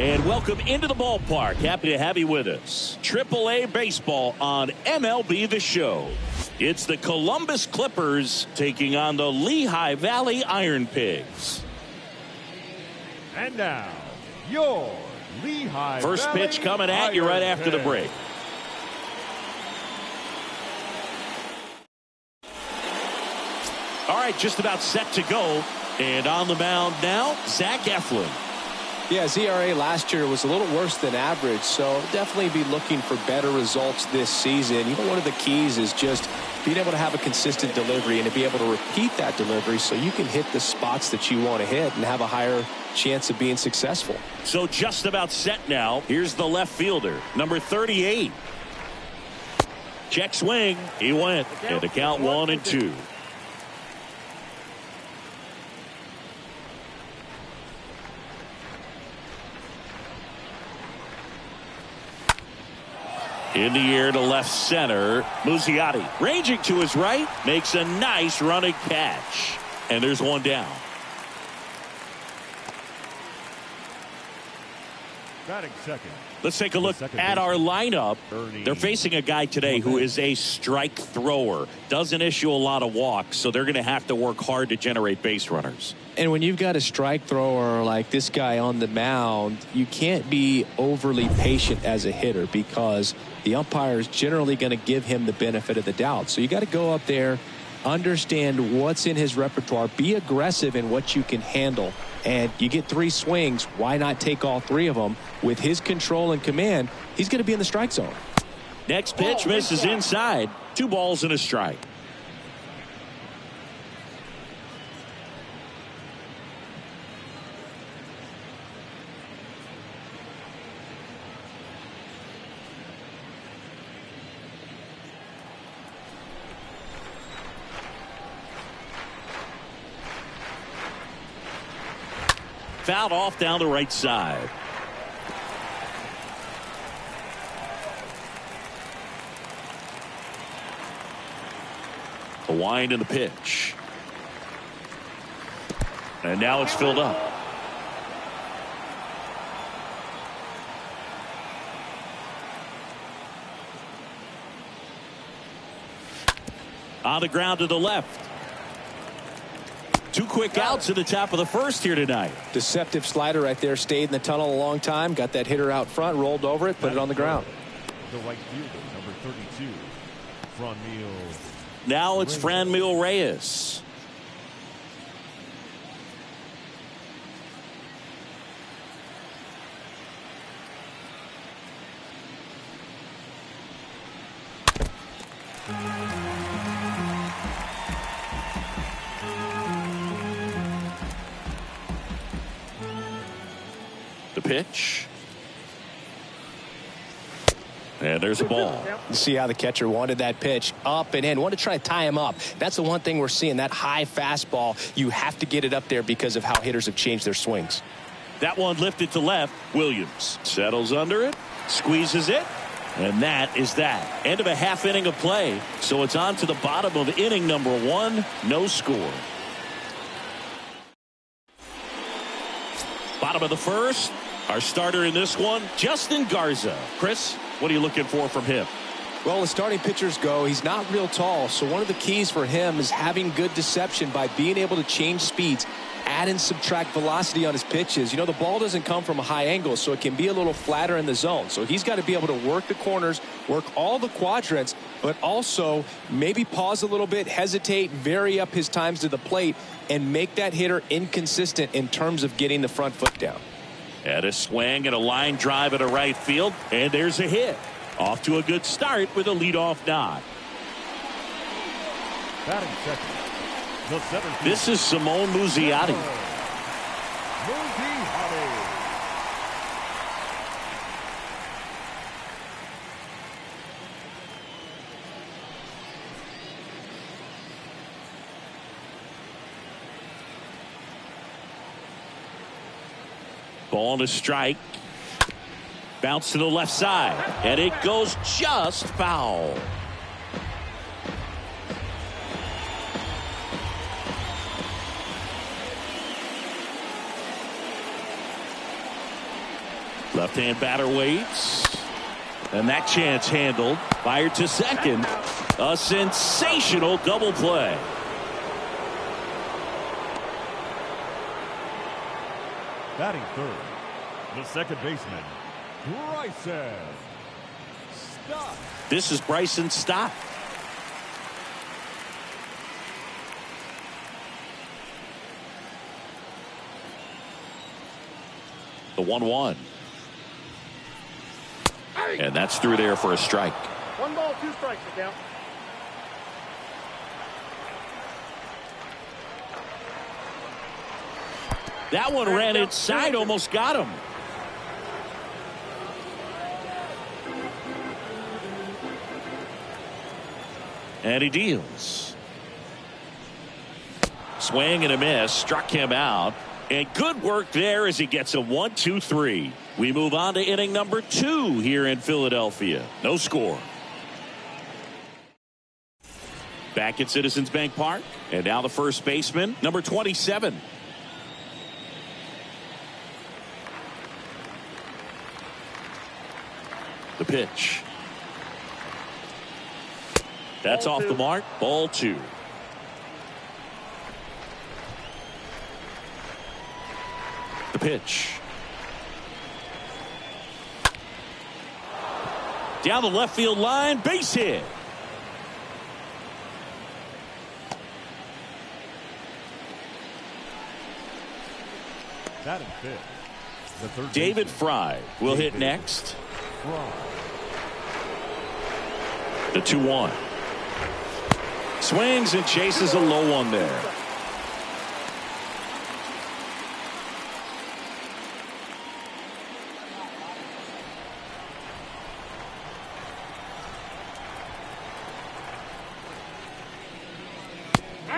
And welcome into the ballpark. Happy to have you with us. AAA baseball on MLB The Show. It's the Columbus Clippers taking on the Lehigh Valley Ironpigs. And now, your Lehigh First Valley pitch coming at you right after the break. All right, just about set to go. And on the mound now, Zach Eflin. Yeah, his ERA last year was a little worse than average, so definitely be looking for better results this season. You know, one of the keys is just being able to have a consistent delivery and to be able to repeat that delivery so you can hit the spots that you want to hit and have a higher chance of being successful. So just about set now. Here's the left fielder, number 38. Check swing. He went. And the count 1-2. In the air to left center, Muzziotti ranging to his right, makes a nice running catch. And there's one down. Batting second. Let's take a look at our lineup. They're facing a guy today who is a strike thrower. Doesn't issue a lot of walks, so they're going to have to work hard to generate base runners. And when you've got a strike thrower like this guy on the mound, you can't be overly patient as a hitter because the umpire is generally going to give him the benefit of the doubt. So you got to go up there, understand what's in his repertoire, be aggressive in what you can handle. And you get 3 swings, why not take all 3 of them? With his control and command, he's going to be in the strike zone. Next pitch misses inside. 2 balls and a strike. Fouled off down the right side. The wind and the pitch. And now it's filled up. On the ground to the left. 2 quick outs at the top of the first here tonight. Deceptive slider right there. Stayed in the tunnel a long time. Got that hitter out front. Rolled over it. Put it on the ground. The right fielder, number 32, Franmil. Now it's Franmil Reyes. The pitch. And there's a ball. You see how the catcher wanted that pitch up and in. Wanted to try to tie him up. That's the one thing we're seeing, that high fastball. You have to get it up there because of how hitters have changed their swings. That one lifted to left. Williams settles under it, squeezes it, and that is that. End of a half inning of play. So it's on to the bottom of inning number 1. No score. Bottom of the first. Our starter in this one, Justin Garza. Chris, what are you looking for from him? Well, as starting pitchers go, he's not real tall. So one of the keys for him is having good deception by being able to change speeds, add and subtract velocity on his pitches. You know, the ball doesn't come from a high angle, so it can be a little flatter in the zone. So he's got to be able to work the corners, work all the quadrants, but also maybe pause a little bit, hesitate, vary up his times to the plate, and make that hitter inconsistent in terms of getting the front foot down. And a swing and a line drive at a right field, and there's a hit. Off to a good start with a leadoff nod. Batting second, the center field. This is Simone Muzziotti. Ball and a strike. Bounce to the left side, and it goes just foul. Left-hand batter waits. And that chance handled. Fired to second. A sensational double play. Batting third, the second baseman, Bryson Stott. This is Bryson Stott. The 1-1. And that's through there for a strike. 1 ball, 2 strikes, the count. That one ran inside, almost got him. And he deals. Swing and a miss, struck him out. And good work there as he gets a 1-2-3. We move on to inning number 2 here in Philadelphia. No score. Back at Citizens Bank Park. And now the first baseman, number 27. The pitch. That's off the mark. Ball 2. The pitch. Down the left field line. Base hit. Batting fifth, the third David baseman, Fry will hit next. The 2-1. Swings and chases a low one there.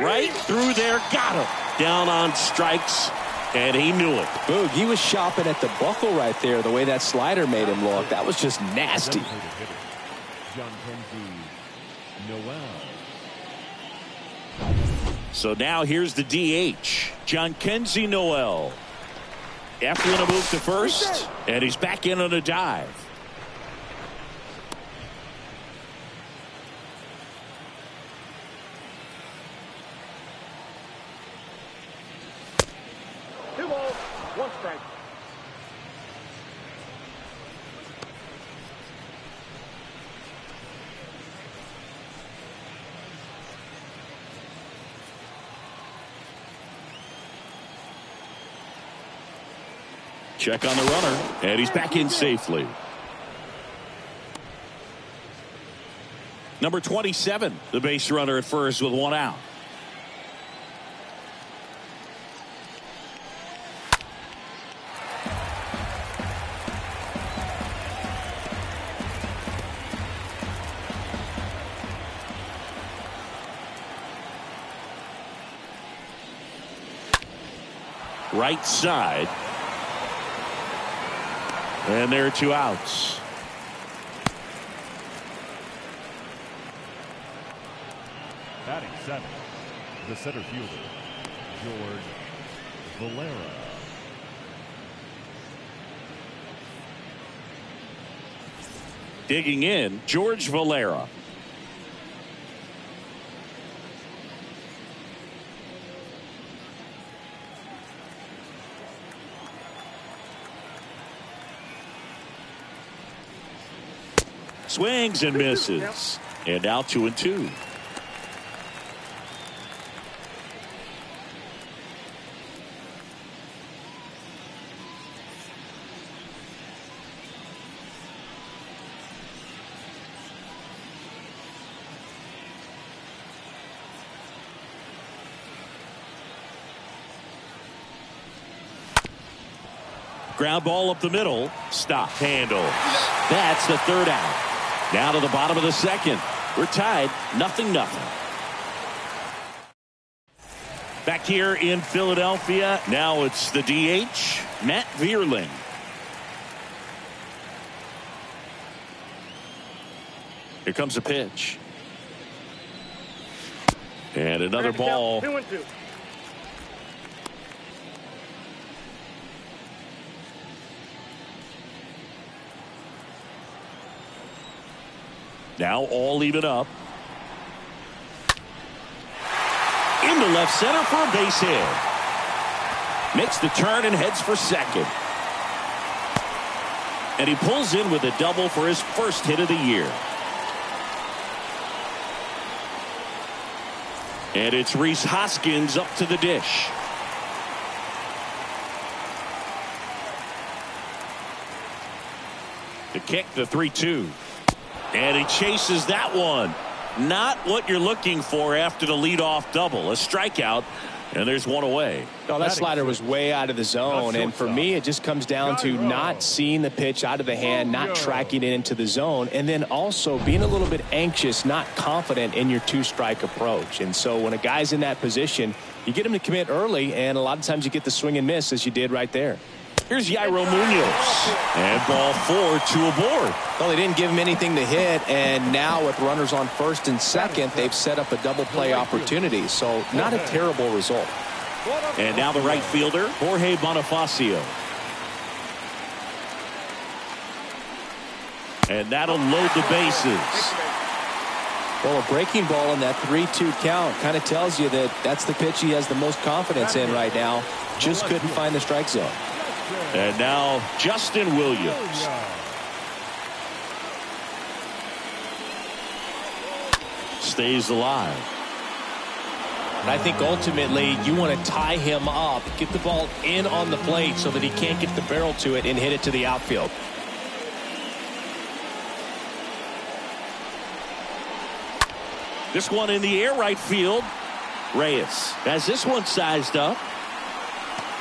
Right through there, got him. Down on strikes, and he knew it. Boog, he was shopping at the buckle right there, the way that slider made him look. That was just nasty. So now here's the DH, Jhonkensy Noel. Eflin a move to first, and he's back in on a dive. Two balls, 1 strike. Check on the runner, and he's back in safely. Number 27, the base runner at first with 1 out. Right side. And there are 2 outs. Batting seventh, the center fielder, George Valera. Digging in, George Valera. Swings and misses. And now 2-2. Ground ball up the middle. Stop. Handle. That's the 3rd out. Down to the bottom of the 2nd. We're tied 0-0. Back here in Philadelphia. Now it's the DH, Matt Vierling. Here comes a pitch. And another ball. 2-2. Now all even up. Into left center for a base hit. Makes the turn and heads for second. And he pulls in with a double for his first hit of the year. And it's Rhys Hoskins up to the dish. The kick, the 3-2. And he chases that one. Not what you're looking for after the leadoff double. A strikeout, and there's one away. No, that slider was way out of the zone, and for me, it just comes down to not seeing the pitch out of the hand, not tracking it into the zone, and then also being a little bit anxious, not confident in your two-strike approach. And so when a guy's in that position, you get him to commit early, and a lot of times you get the swing and miss, as you did right there. Here's Yairo Munoz. And ball 4, 2 aboard. Well, they didn't give him anything to hit, and now with runners on first and second, they've set up a double play opportunity. So not a terrible result. And now the right fielder, Jorge Bonifacio. And that'll load the bases. Well, a breaking ball in that 3-2 count kind of tells you that that's the pitch he has the most confidence in right now. Just couldn't find the strike zone. And now Justin Williams. Stays alive. And I think ultimately you want to tie him up, get the ball in on the plate so that he can't get the barrel to it and hit it to the outfield. This one in the air, right field. Reyes has this one sized up.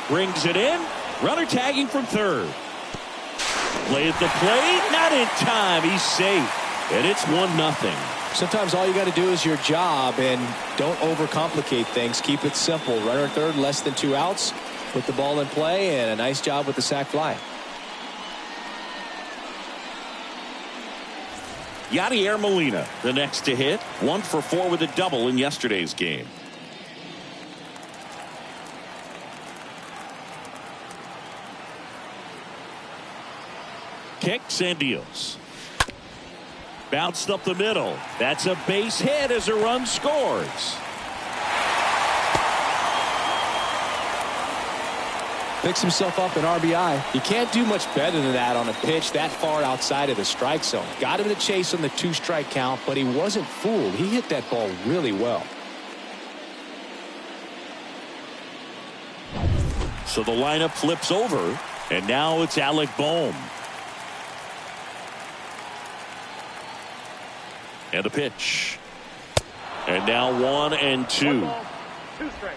Brings it in. Runner tagging from third. Play at the plate. Not in time. He's safe. And it's 1-0. Sometimes all you got to do is your job and don't overcomplicate things. Keep it simple. Runner at third, less than 2 outs. Put the ball in play, and a nice job with the sac fly. Yadier Molina, the next to hit. 1 for 4 with a double in yesterday's game. Kicks and deals. Bounced up the middle. That's a base hit as a run scores. Picks himself up an RBI. You can't do much better than that on a pitch that far outside of the strike zone. Got him to chase on the 2-strike count, but he wasn't fooled. He hit that ball really well. So the lineup flips over, and now it's Alec Bohm. And a pitch. And now 1-2. 2 strikes.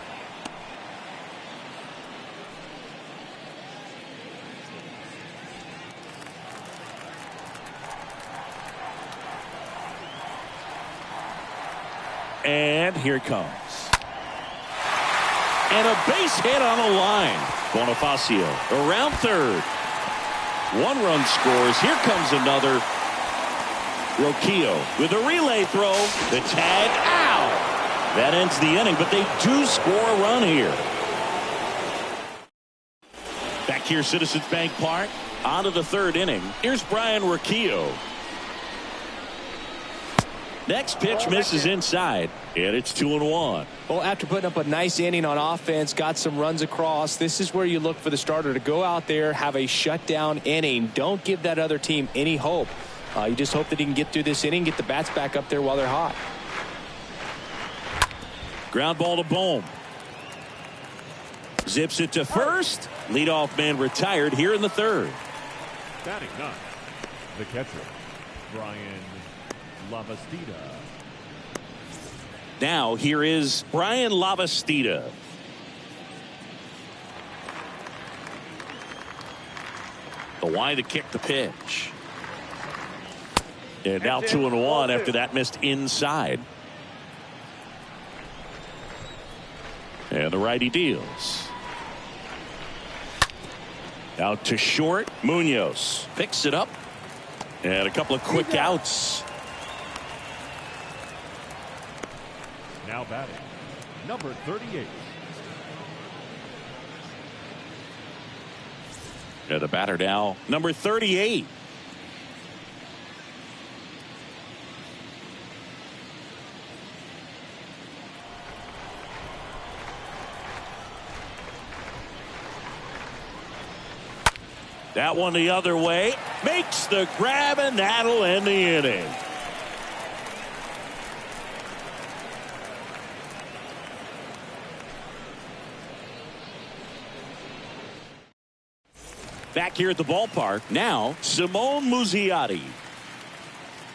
And here it comes. And a base hit on a line. Bonifacio around third. 1 run scores. Here comes another. Roquillo with a relay throw. The tag. Ow! That ends the inning, but they do score a run here. Back here, Citizens Bank Park. On to the 3rd inning. Here's Brian Roquillo. Next pitch misses inside, and it's 2-1. Well, after putting up a nice inning on offense, got some runs across, this is where you look for the starter to go out there, have a shutdown inning. Don't give that other team any hope. You just hope that he can get through this inning, get the bats back up there while they're hot. Ground ball to Bohm. Zips it to first. Leadoff man retired here in the 3rd. Batting 9, the catcher, Brian Lavastida. Now here is Brian Lavastida. The wide to kick the pitch. And now 2-1 after that missed inside. And the righty deals. Out to short. Munoz picks it up. And a couple of quick outs. Now batting, number 38. And the batter now, number 38. That one the other way. Makes the grab, and that'll end the inning. Back here at the ballpark, now Simone Muzziotti.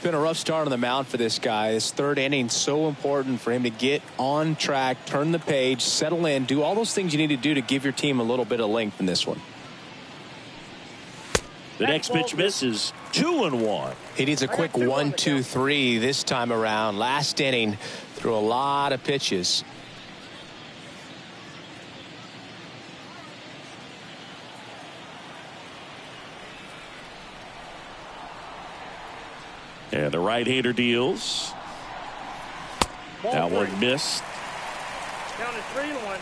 Been a rough start on the mound for this guy. His third inning, so important for him to get on track, turn the page, settle in, do all those things you need to do to give your team a little bit of length in this one. The next pitch misses. 2-1. He needs a quick 1-2-3 this time around. Last inning, threw a lot of pitches. And the right-hander deals. That one missed. Down to 3-1.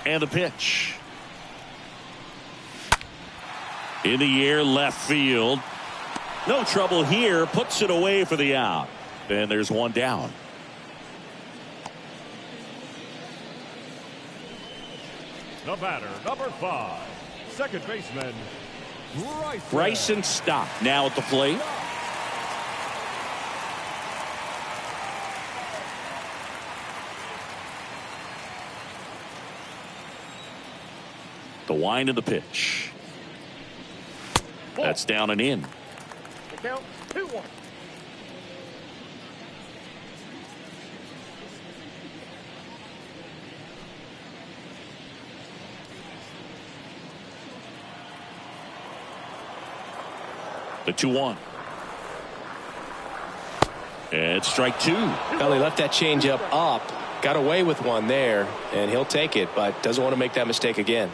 And the pitch. In the air, left field. No trouble here. Puts it away for the out. And there's one down. The batter, number 5, second baseman, Bryson Stott now at the plate. The wind of the pitch. That's down and in. The count 2-1. The 2-1. And strike two. Well, he left that changeup up, got away with one there, and he'll take it, but doesn't want to make that mistake again.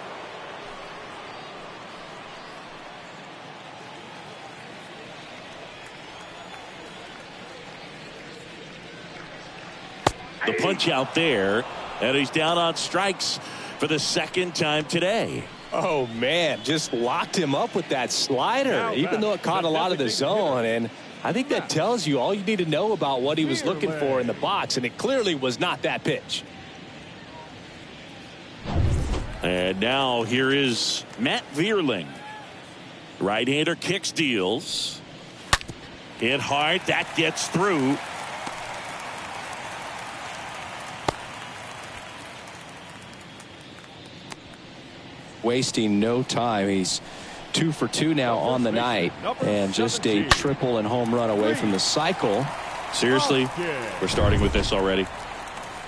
The punch out there, and he's down on strikes for the second time today. Oh, man, just locked him up with that slider, even though it caught a lot of the zone. And I think that tells you all you need to know about what he was looking for in the box, and it clearly was not that pitch. And now here is Matt Vierling. Right-hander kicks, deals. Hit hard. That gets through. Wasting no time. He's 2 for 2 now on the night, and just a triple and home run away from the cycle. Seriously, we're starting with this already.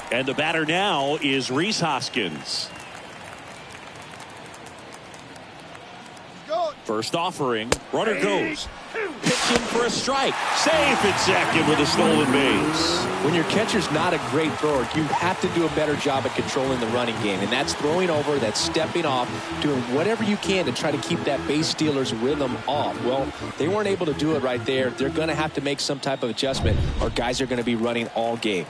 And the batter now is Rhys Hoskins. First offering, runner goes. Pitching for a strike. Safe at second with a stolen base. When your catcher's not a great thrower, you have to do a better job at controlling the running game, and that's throwing over, that's stepping off, doing whatever you can to try to keep that base stealer's rhythm off. Well, they weren't able to do it right there. They're going to have to make some type of adjustment, or guys are going to be running all game.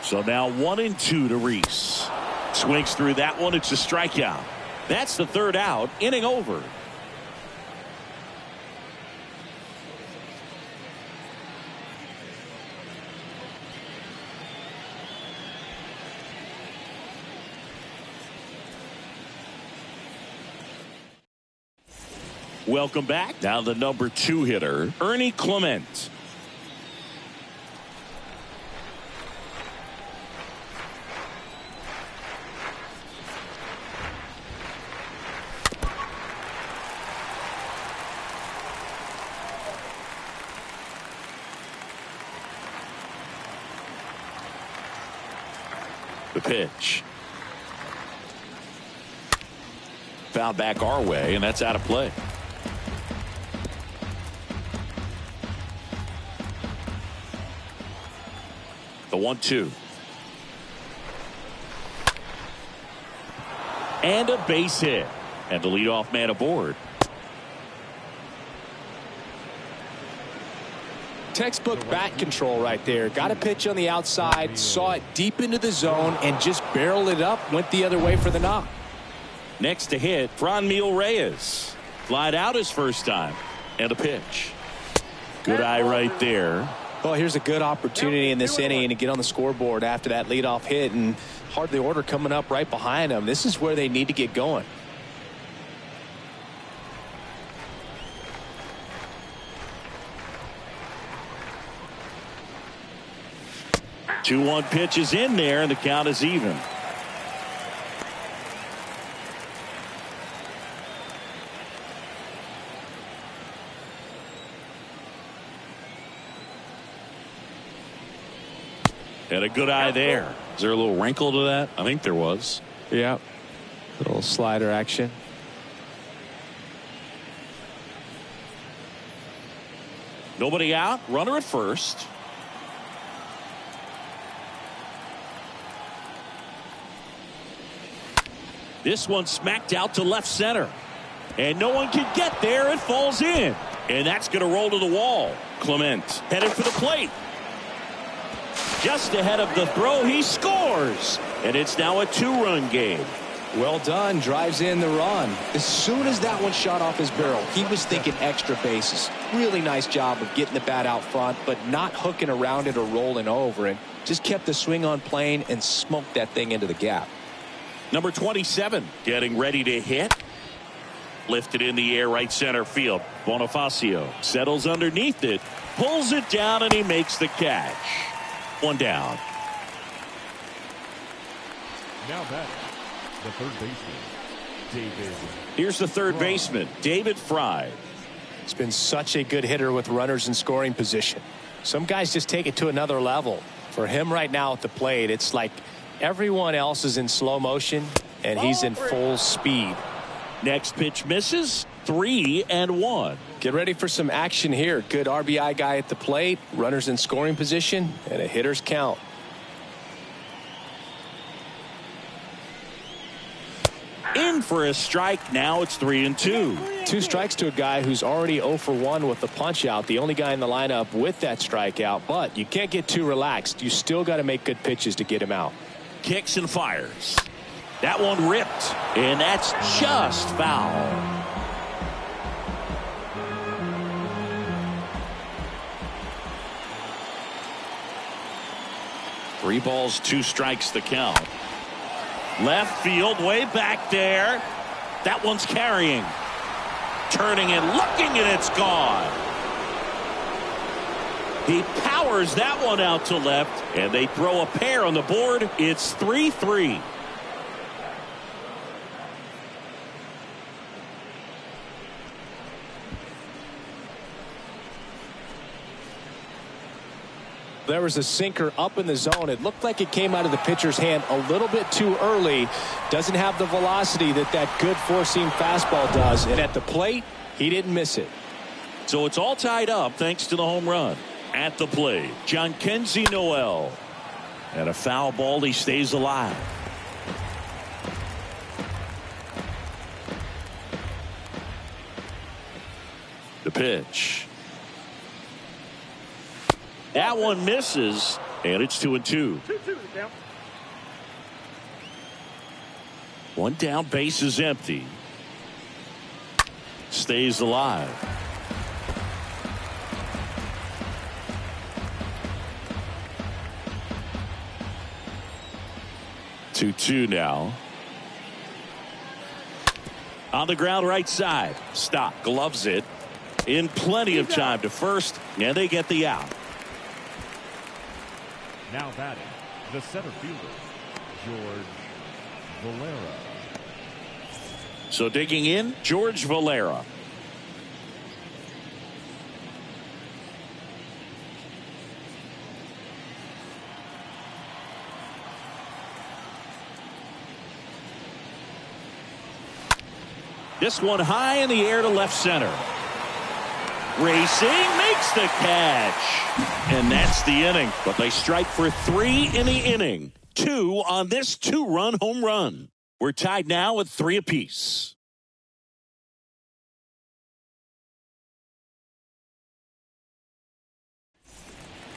So now 1-2 to Rhys. Swings through that one. It's a strikeout. That's the third out. Inning over. Welcome back. Now the number 2 hitter, Ernie Clement. The pitch. Foul back our way, and that's out of play. The 1-2. And a base hit. And the leadoff man aboard. Textbook bat control right there. Got a pitch on the outside, saw it deep into the zone, and just barreled it up, went the other way for the knock. Next to hit, Franmil Reyes. Flied out his first time. And a pitch. Good eye right there. Well, here's a good opportunity in this inning to get on the scoreboard after that leadoff hit, and hardly order coming up right behind them. This is where they need to get going. Two 1 pitch is in there, and the count is even. And a good eye there. Is there a little wrinkle to that? I think there was. Yeah. Little slider action. Nobody out. Runner at first. This one smacked out to left center. And no one can get there. It falls in. And that's going to roll to the wall. Clement headed for the plate. Just ahead of the throw, he scores. And it's now a 2-run game. Well done. Drives in the run. As soon as that one shot off his barrel, he was thinking extra bases. Really nice job of getting the bat out front, but not hooking around it or rolling over it. Just kept the swing on plane and smoked that thing into the gap. Number 27 getting ready to hit. Lifted in the air, right center field. Bonifacio settles underneath it, pulls it down, and he makes the catch. One down. Now batting, the third baseman, David. Here's the third baseman, David Fry. He's been such a good hitter with runners in scoring position. Some guys just take it to another level. For him right now at the plate, it's like everyone else is in slow motion, and he's in full speed. Next pitch misses. 3-1. Get ready for some action here. Good RBI guy at the plate, runners in scoring position, and a hitter's count. In for a strike. Now it's 3-2. 2 strikes to a guy who's already 0 for 1 with the punch out. The only guy in the lineup with that strikeout, but you can't get too relaxed. You still got to make good pitches to get him out. Kicks and fires. That one ripped, and that's just foul. 3 balls, 2 strikes the count. Left field, way back there. That one's carrying. Turning and looking, and it's gone. He powers that one out to left, and they throw a pair on the board. It's 3-3. There was a sinker up in the zone. It looked like it came out of the pitcher's hand a little bit too early. Doesn't have the velocity that good four-seam fastball does. And at the plate, he didn't miss it. So it's all tied up thanks to the home run. At the plate, Jhonkensy Noel. And a foul ball, he stays alive. The pitch. That one misses, and it's 2-2. 2-2 down. One down, base is empty. Stays alive. Two now. On the ground, right side. Stop, gloves it. In plenty of time to first, and they get the out. Now batting, the center fielder, George Valera. So digging in, George Valera. This one high in the air to left center. Racing, makes the catch. And that's the inning. But they strike for 3 in the inning. 2 on this 2-run home run. We're tied now with 3 apiece.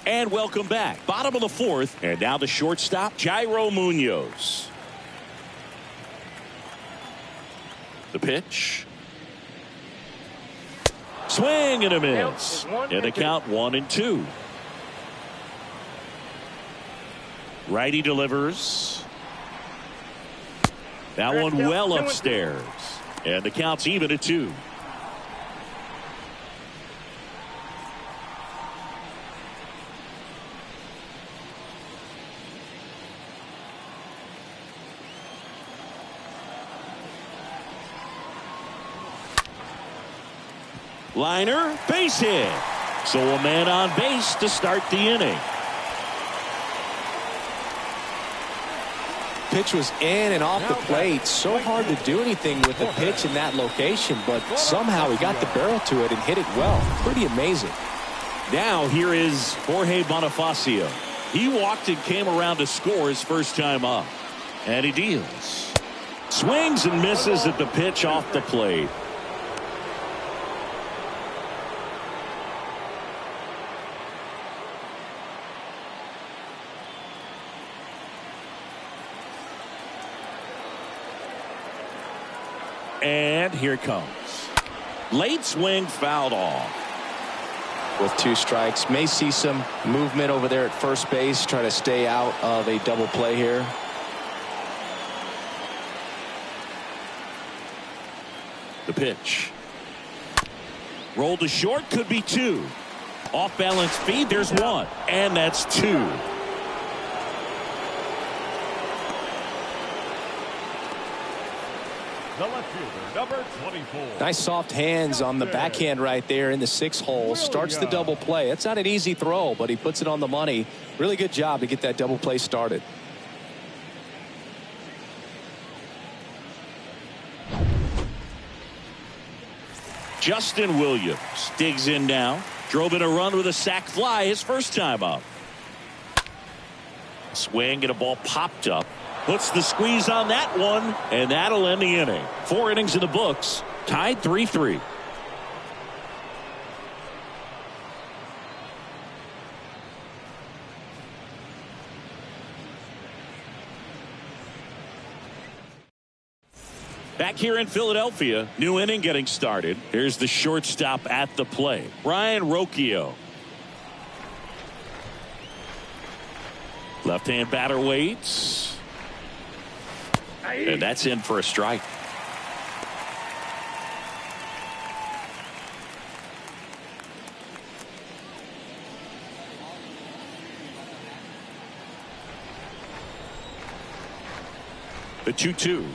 And welcome back. Bottom of the fourth. And now the shortstop, Jairo Munoz. The pitch. Swing and a miss. And the count 1-2. Righty delivers. That one well upstairs. And the count's even at 2. Liner, base hit. So a man on base to start the inning. Pitch was in and off the plate. So hard to do anything with the pitch in that location, but somehow he got the barrel to it and hit it well. Pretty amazing. Now here is Jorge Bonifacio. He walked and came around to score his first time up. And he deals. Swings and misses at the pitch off the plate. And here it comes. Late swing fouled off. With 2 strikes, may see some movement over there at first base. Try to stay out of a double play here. The pitch. Rolled to short, could be 2. Off balance speed, there's 1. And that's 2. The left fielder, number 24. Nice soft hands on the backhand right there in the 6 hole. Starts the double play. It's not an easy throw, but he puts it on the money. Really good job to get that double play started. Justin Williams digs in now. Drove in a run with a sac fly his first time up. Swing and a ball popped up. Puts the squeeze on that one, and that'll end the inning. 4 innings in the books, tied 3-3. Back here in Philadelphia, new inning getting started. Here's the shortstop at the plate, Brian Rocchio. Left-hand batter waits. And that's in for a strike. The 2-2.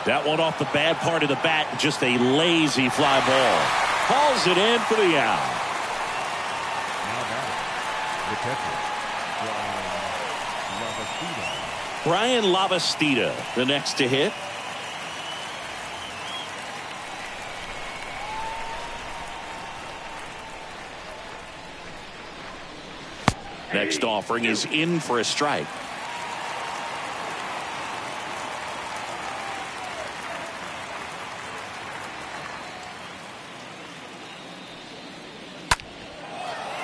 That one off the bad part of the bat. Just a lazy fly ball. Hauls it in for the out. Now batting, the catcher, Brian Lavastida, the next to hit. Next offering is in for a strike.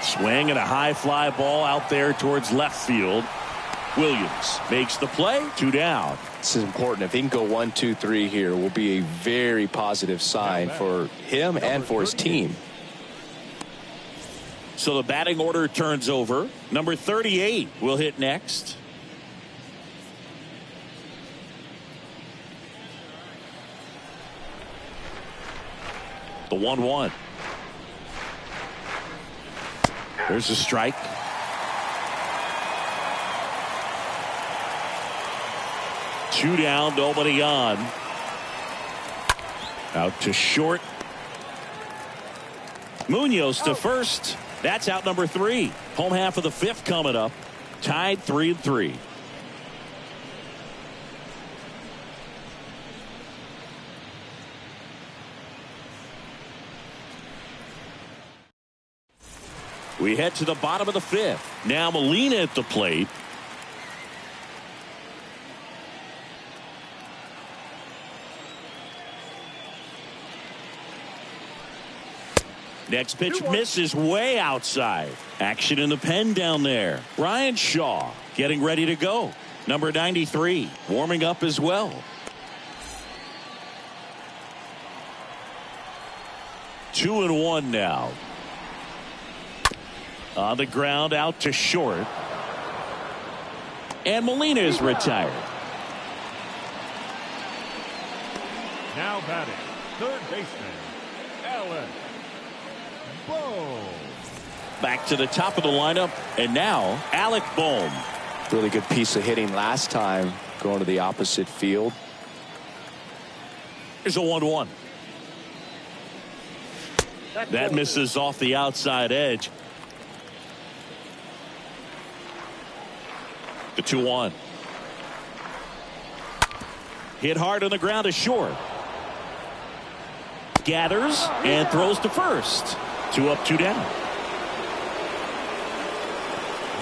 Swing and a high fly ball out there towards left field. Williams makes the play. 2 down. This is important. If he can go 1, 2, 3 here, will be a very positive sign for him and for his team. So the batting order turns over. Number 38 will hit next. The 1-1. There's a strike. Two down, nobody on. Out to short. Munoz to first. That's out number 3. Home half of the 5th coming up. Tied 3-3. We head to the bottom of the 5th. Now Molina at the plate. Next pitch misses way outside. Action in the pen down there. Ryan Shaw getting ready to go. Number 93 warming up as well. 2-1 now. On the ground, out to short. And Molina is retired. Now batting, third baseman, Alec Bohm. Back to the top of the lineup, and now Alec Bohm. Really good piece of hitting last time, going to the opposite field. Here's a 1-1. That misses off the outside edge. The 2-1. Hit hard on the ground to short. Gathers and throws to first. 2 up, 2 down.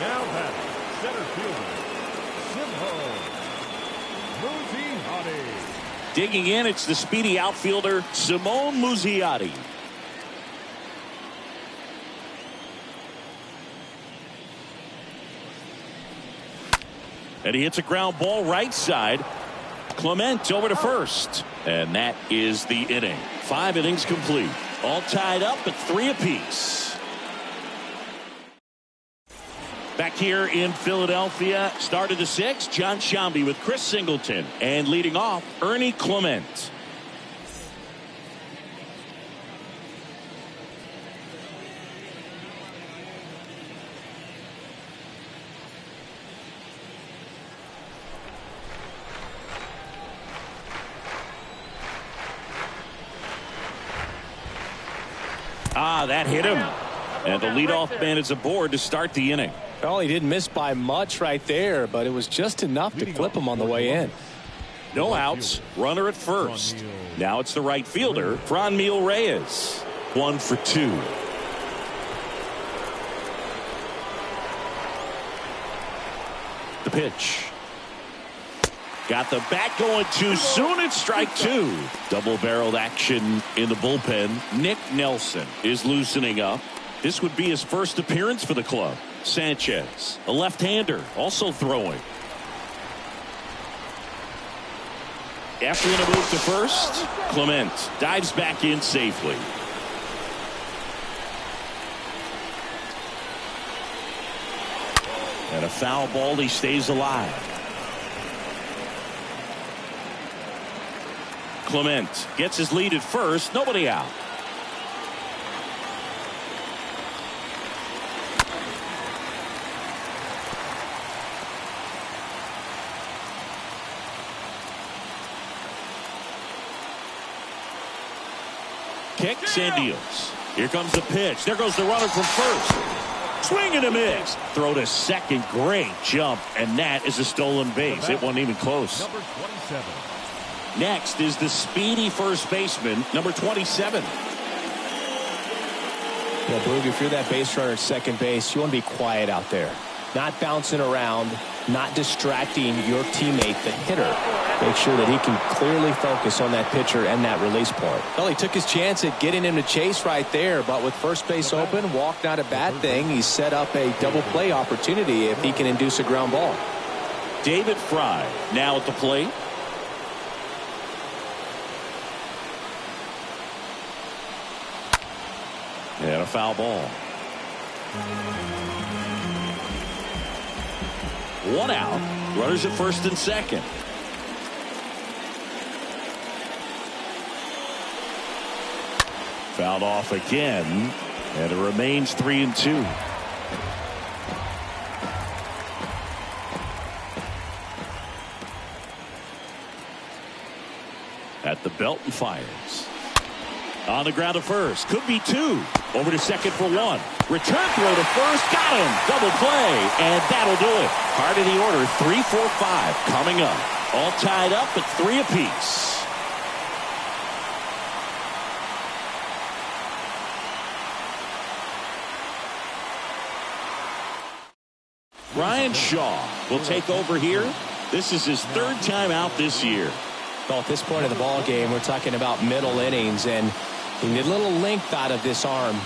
Now batting, center fielder, Muzziotti. Digging in, it's the speedy outfielder, Simone Muzziotti. And he hits a ground ball right side. Clement over to first. And that is the inning. 5 innings complete. All tied up at 3 apiece. Back here in Philadelphia, start of the 6th, John Shambi with Chris Singleton. And leading off, Ernie Clement. That hit him. And the leadoff man is aboard to start the inning. Well, he didn't miss by much right there, but it was just enough to clip him on the way in. No outs. Runner at first. Now it's the right fielder, Franmil Reyes. 1 for 2. The pitch. Got the bat going too soon. It's strike 2. Double-barreled action in the bullpen. Nick Nelson is loosening up. This would be his first appearance for the club. Sanchez, a left-hander, also throwing. After the move to first, Clement dives back in safely. And a foul ball. He stays alive. Clement gets his lead at first. Nobody out. Kicks and deals. Here comes the pitch. There goes the runner from first. Swing and a miss. Throw to second. Great jump. And that is a stolen base. It wasn't even close. Number 27. Next is the speedy first baseman, number 27. Yeah, Boog, if you're that base runner at second base, you want to be quiet out there. Not bouncing around, not distracting your teammate, the hitter. Make sure that he can clearly focus on that pitcher and that release point. Well, he took his chance at getting him to chase right there, but with first base open, walk not a bad thing. He set up a double play opportunity if he can induce a ground ball. David Fry now at the plate. And a foul ball. 1 out. Runners at first and second. Fouled off again. And it remains 3-2. At the belt and fires. On the ground to first. Could be 2. Over to second for 1. Return throw to first. Got him. Double play. And that'll do it. Heart of the order. 3, 4, 5 coming up. All tied up at 3 apiece. Ryan Shaw will take over here. This is his 3rd time out this year. Well, at this point of the ball game, we're talking about middle innings, and We need a little length out of this arm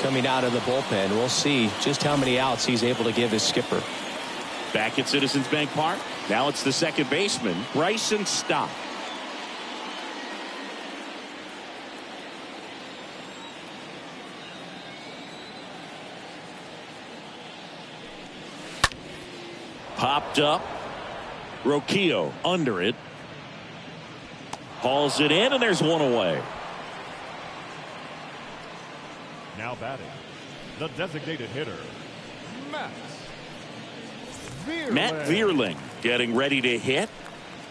coming out of the bullpen. We'll see just how many outs he's able to give his skipper. Back at Citizens Bank Park. Now it's the second baseman, Bryson Stott. Popped up. Roquillo under it. Hauls it in, and there's one away. Now batting, the designated hitter, Matt Vierling getting ready to hit.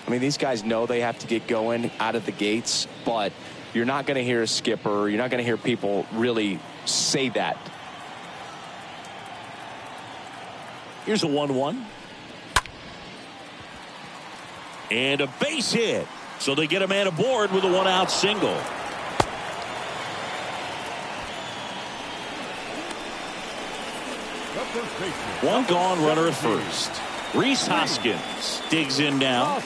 I mean, these guys know they have to get going out of the gates, but you're not going to hear a skipper. You're not going to hear people really say that. Here's a 1-1. And a base hit. So they get a man aboard with a one-out single. One gone, runner at first. Rhys Hoskins digs in now.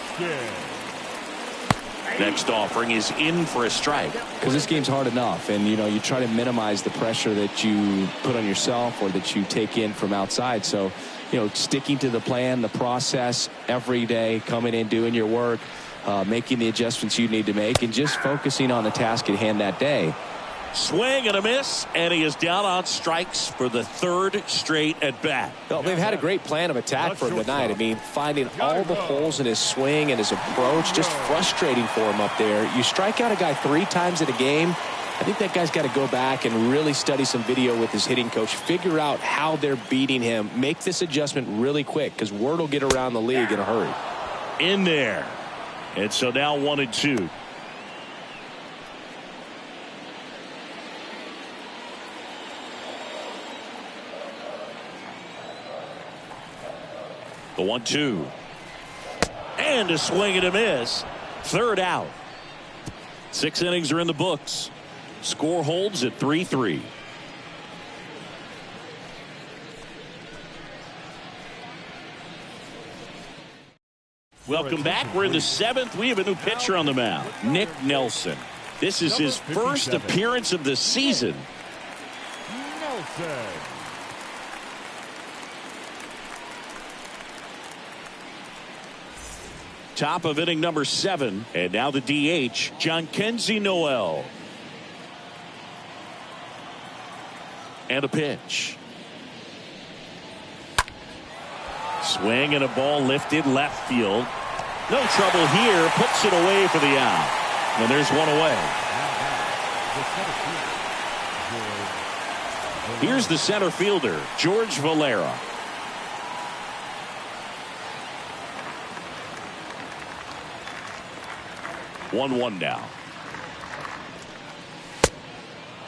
Next offering is in for a strike. Because this game's hard enough, and you try to minimize the pressure that you put on yourself or that you take in from outside. So sticking to the plan, the process every day, coming in, doing your work, making the adjustments you need to make, and just focusing on the task at hand that day. Swing and a miss, and he is down on strikes for the third straight at bat. Well, they've had a great plan of attack for him tonight. I mean, finding all the holes in his swing and his approach, just frustrating for him up there. You strike out a guy 3 times in a game, I think that guy's got to go back and really study some video with his hitting coach, figure out how they're beating him, make this adjustment really quick, because word will get around the league in a hurry. In there. And so now 1-2. The 1-2. And a swing and a miss. Third out. 6 innings are in the books. Score holds at 3-3. Welcome back. We're in the 7th. We have a new pitcher on the mound, Nick Nelson. This is his first appearance of the season. Nelson. Top of inning number 7. And now the DH, Jhonkensy Noel. And a pitch. Swing and a ball lifted left field. No trouble here. Puts it away for the out. And there's one away. Here's the center fielder, George Valera. One now.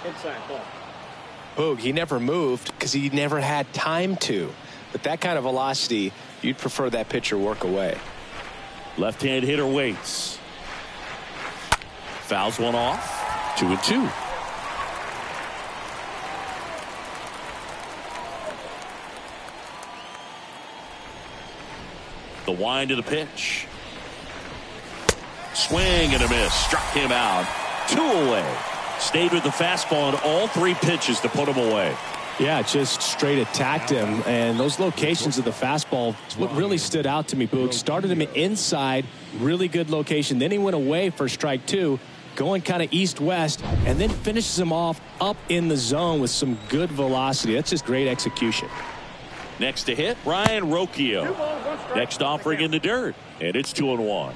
Inside ball. Boog, he never moved because he never had time to. But that kind of velocity, you'd prefer that pitcher work away. Left-hand hitter waits. Fouls one off. 2-2. The wind of the pitch. Swing and a miss. Struck him out. 2 away. Stayed with the fastball on all 3 pitches to put him away. Yeah, just straight attacked him. And those locations of the fastball, what really stood out to me, Boog. Started him inside, really good location. Then he went away for strike 2, going kind of east-west, and then finishes him off up in the zone with some good velocity. That's just great execution. Next to hit, Ryan Roquillo. Next offering in the dirt, and it's 2-1.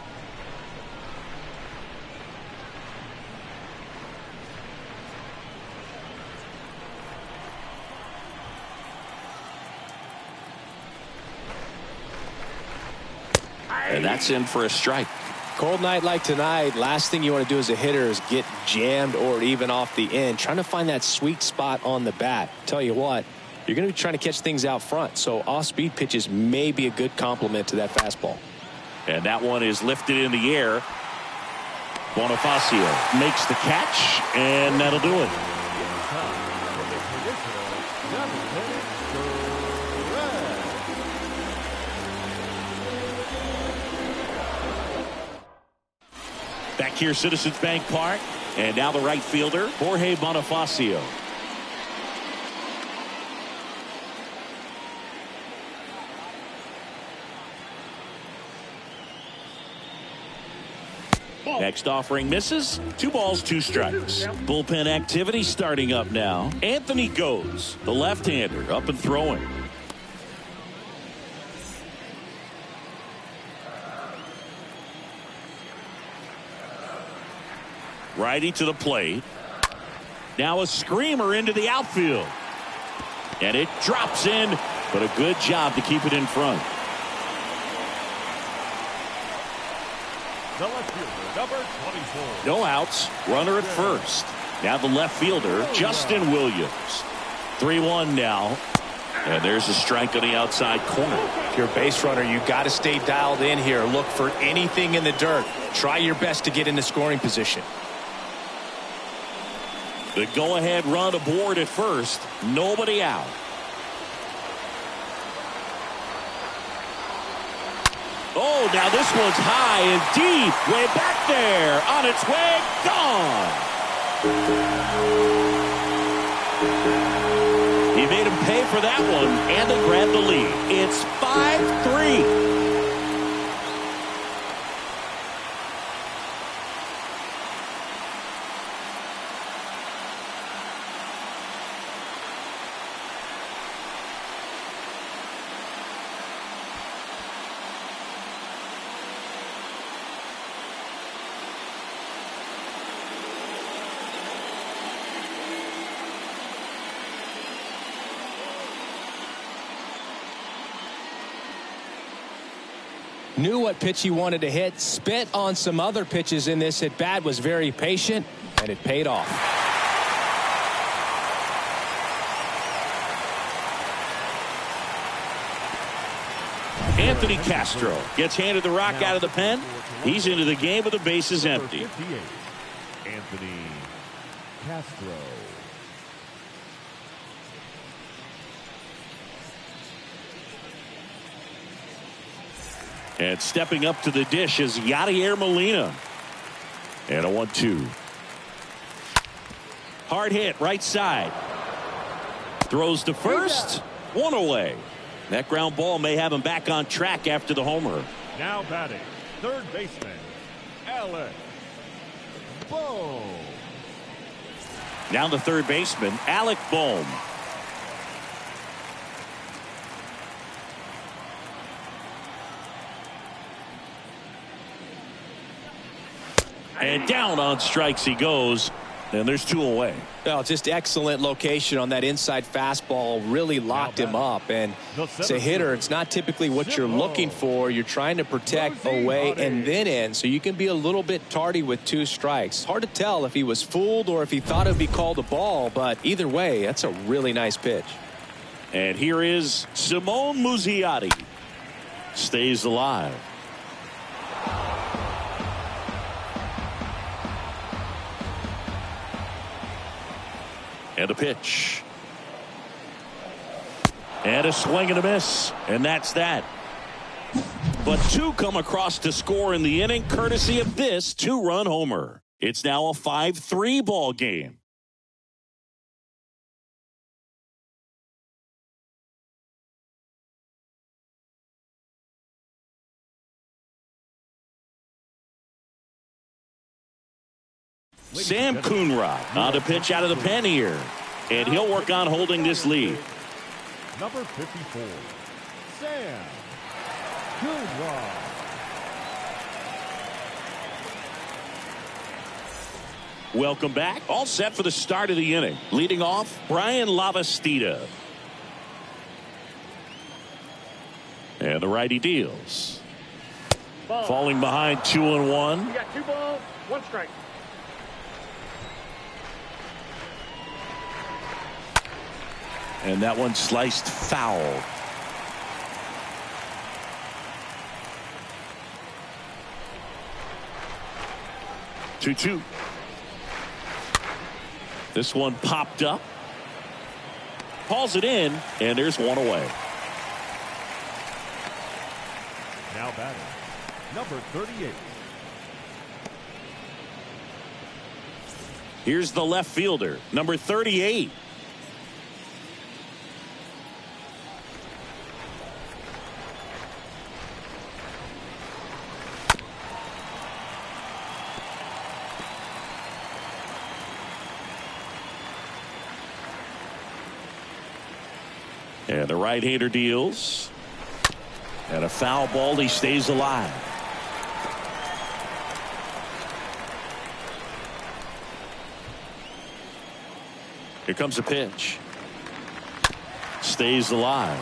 And that's in for a strike. Cold night like tonight, last thing you want to do as a hitter is get jammed or even off the end. Trying to find that sweet spot on the bat. Tell you what, you're going to be trying to catch things out front. So off-speed pitches may be a good complement to that fastball. And that one is lifted in the air. Bonifacio makes the catch, and that'll do it. Back here, Citizens Bank Park. And now the right fielder, Jorge Bonifacio. Next offering misses. 2 balls, 2 strikes. Bullpen activity starting up now. Anthony goes, the left-hander, up and throwing. Righty to the plate. Now a screamer into the outfield. And it drops in, but a good job to keep it in front. The left fielder, number 24. No outs. Runner at first. Now the left fielder, Justin Williams. 3-1 now. And there's a strike on the outside corner. If you're a base runner, you got to stay dialed in here. Look for anything in the dirt. Try your best to get into scoring position. The go-ahead run aboard at first. Nobody out. Oh, now this one's high and deep. Way back there. On its way. Gone. He made him pay for that one, and they grab the lead. It's 5-3. Knew what pitch he wanted to hit. Spit on some other pitches in this at bat. Was very patient, and it paid off. Anthony Castro gets handed the rock out of the pen. He's into the game with the bases empty. Anthony Castro. And stepping up to the dish is Yadier Molina. And a 1-2. Hard hit right side. Throws to first. 1 away. That ground ball may have him back on track after the homer. Now batting, third baseman, Alec Bohm. Now the third baseman, Alec Bohm. And down on strikes he goes. And there's 2 away. Well, just excellent location on that inside fastball. Really locked him up. And as a hitter, it's not typically what you're looking for. You're trying to protect away and then in. So you can be a little bit tardy with 2 strikes. Hard to tell if he was fooled or if he thought it would be called a ball. But either way, that's a really nice pitch. And here is Simone Muzziotti. Stays alive. And a pitch. And a swing and a miss. And that's that. But 2 come across to score in the inning, courtesy of this 2-run homer. It's now a 5-3 ball game. Sam Coonrod on to pitch out of the pen here. And he'll work on holding this lead. Number 54, Sam Coonrod. Welcome back. All set for the start of the inning. Leading off, Brian Lavastida. And the righty deals. Falling behind 2-1. You got 2 balls, 1 strike. And that one sliced foul. Two. This one popped up. Hauls it in, and there's 1 away. Now batting, number 38, Here's the left fielder, number 38. And the right-hander deals. And a foul ball. He stays alive. Here comes a pitch. Stays alive.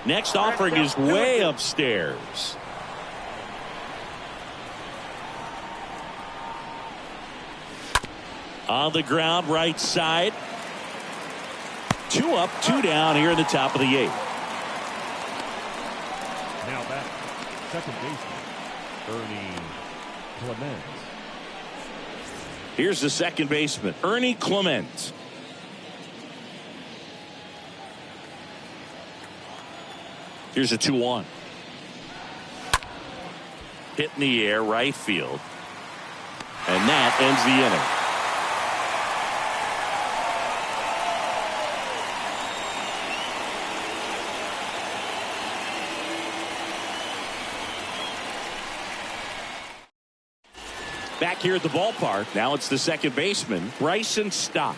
Next offering is way upstairs. On the ground, right side. 2 up, 2 down here in the top of the 8th. Now back, second baseman, Ernie Clement. Here's the second baseman, Ernie Clement. Here's a 2-1. Hit in the air, right field. And that ends the inning. Back here at the ballpark, now it's the second baseman, Bryson Stott.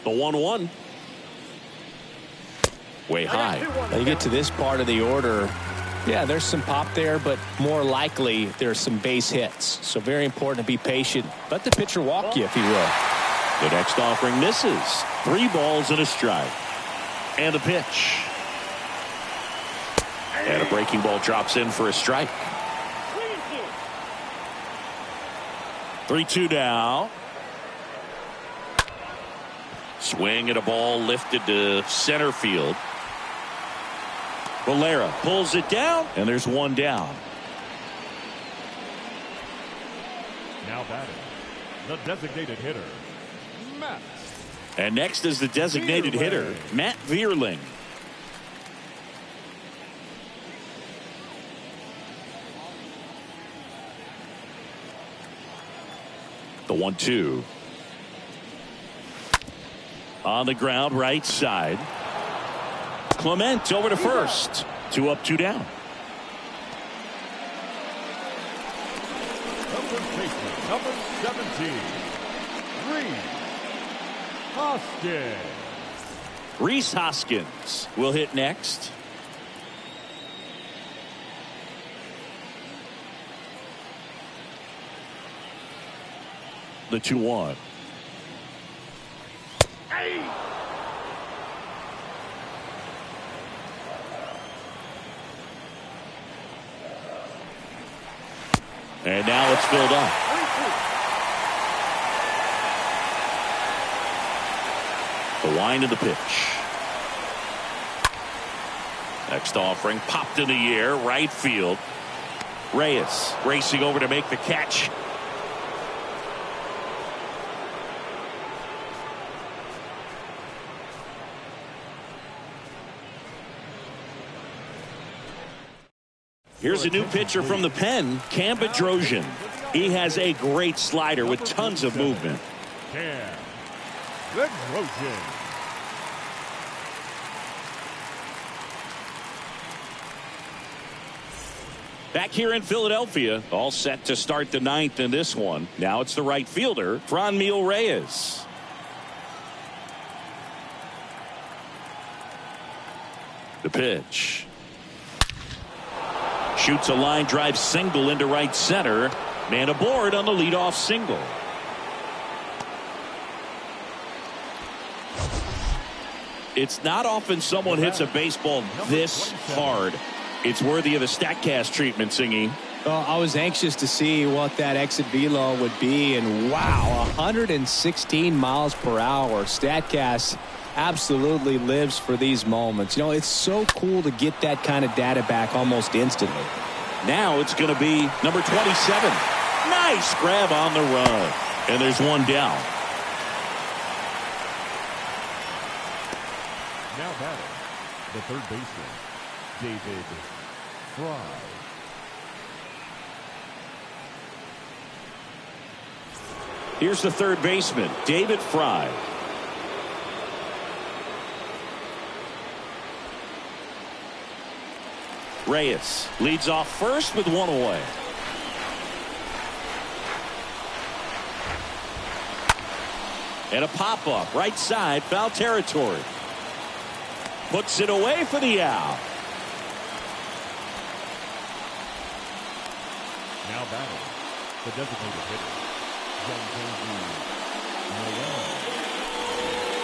The 1-1. Way high. Now you get to this part of the order. Yeah, there's some pop there, but more likely there's some base hits. So very important to be patient. Let the pitcher walk you, if he will. The next offering misses. 3 balls and a strike. And a pitch. And a breaking ball drops in for a strike. 3-2 now. Swing at a ball lifted to center field. Valera pulls it down, and there's 1 down. Now batting, the designated hitter, Matt. And next is the designated hitter, Matt Vierling. The 1-2. On the ground, right side. Clement over to first. 2 up, 2 down. Number 17, Hoskins. Rhys Hoskins will hit next. The 2-1. And now it's filled up. The wind of the pitch. Next offering popped in the air, right field. Reyes racing over to make the catch. Here's a new pitcher from the pen, Cam Bedrosian. He has a great slider with tons of movement. Cam Bedrosian. Back here in Philadelphia, all set to start the 9th in this one. Now it's the right fielder, Franmil Reyes. The pitch. Shoots a line drive single into right center. Man aboard on the leadoff single. It's not often someone hits a baseball this hard. It's worthy of the StatCast treatment, Singy. Well, I was anxious to see what that exit velo would be, and wow, 116 miles per hour. StatCast absolutely lives for these moments. You know, it's so cool to get that kind of data back almost instantly. Now it's going to be number 27, Nice grab on the run. And there's one down. Now batting, the third baseman, David Fry. Here's the third baseman, David Fry. Reyes leads off first with one away. And a pop-up right side, foul territory. Puts it away for the out. Now batting, the designated hitter,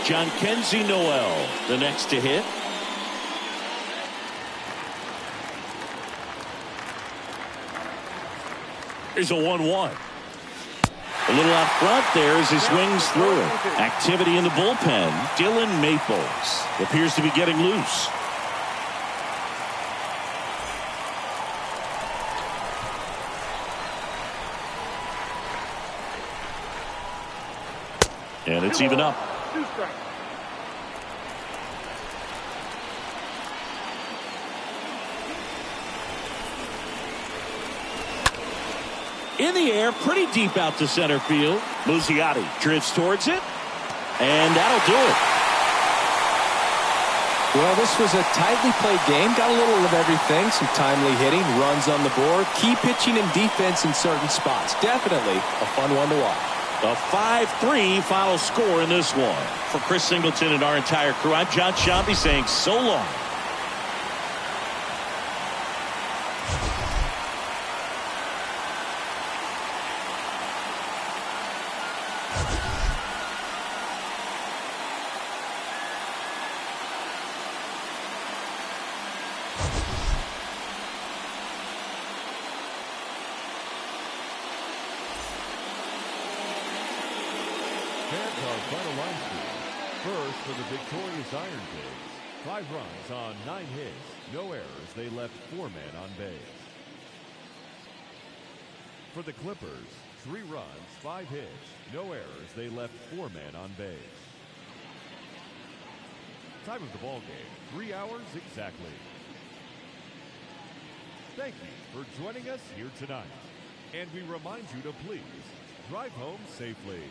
Jhonkensy Noel, the next to hit. Here's a 1-1. A little out front there as he swings through it. Activity in the bullpen. Dylan Maples appears to be getting loose. And it's even up. 2 strikes. In the air, pretty deep out to center field. Muzziotti drifts towards it, and that'll do it. Well, this was a tightly played game. Got a little of everything. Some timely hitting, runs on the board, key pitching and defense in certain spots. Definitely a fun one to watch. A 5-3 final score in this one. For Chris Singleton and our entire crew, I'm John Shambi saying so long. Fans our final line score. First for the victorious Ironpigs. 5 runs on 9 hits. No errors. They left 4 men on base. For the Clippers, 3 runs, 5 hits. No errors. They left 4 men on base. Time of the ball game, 3 hours exactly. Thank you for joining us here tonight. And we remind you to please drive home safely.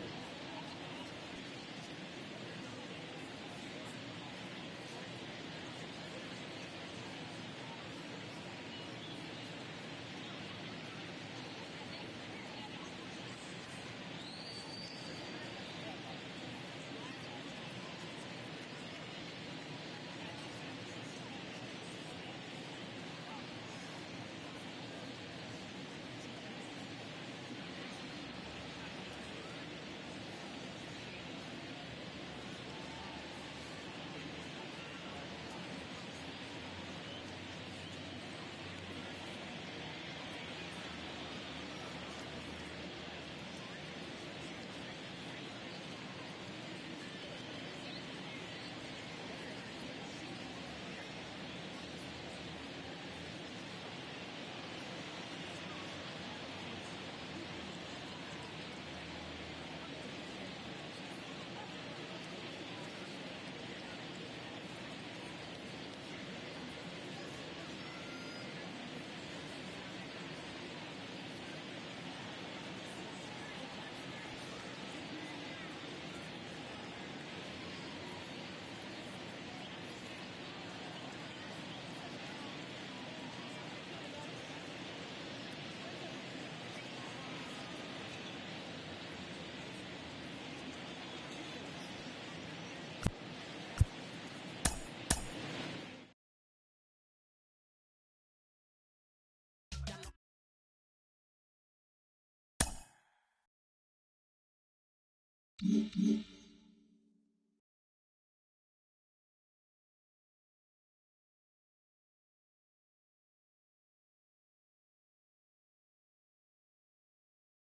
Mm-hmm.